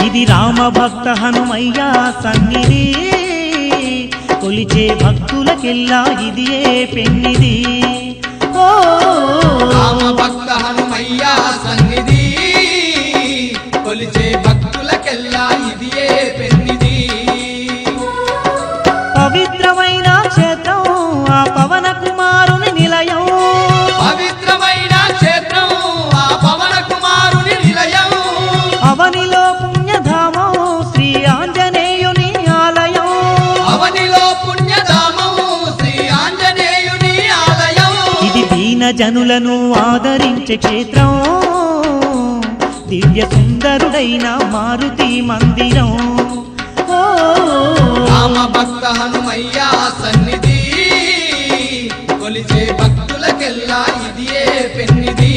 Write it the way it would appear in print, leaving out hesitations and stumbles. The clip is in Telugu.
ఇది రామ భక్త హనుమయ్య సన్నిధి కొలిచే భక్తులకెల్లా ఇదియే పెన్నిది ఓ రామ భక్త హనుమయ్య సన్నిధి కొలిచే భక్తులకెల్లా ఇదియే పెన్నిది పవిత్రమైన క్షేత్రం ఆ పవన కుమారుని నిలయం పవిత్రమైన క్షేత్రం ఆ పవన కుమారుని నిలయం అవనిలో పుణ్యధామం శ్రీ ఆంజనేయుని ఆలయం అవనిలో పుణ్యధామం శ్రీ ఆంజనేయుని ఆలయం ఇది దీన జనులను ఆదరించే క్షేత్రం దివ్య సుందరుడైన మారుతి మందిరం ఓ రామ భక్త హనుమయ్య సన్నిధి కొలిచే భక్తులకెల్లా ఇదియే పెన్నిది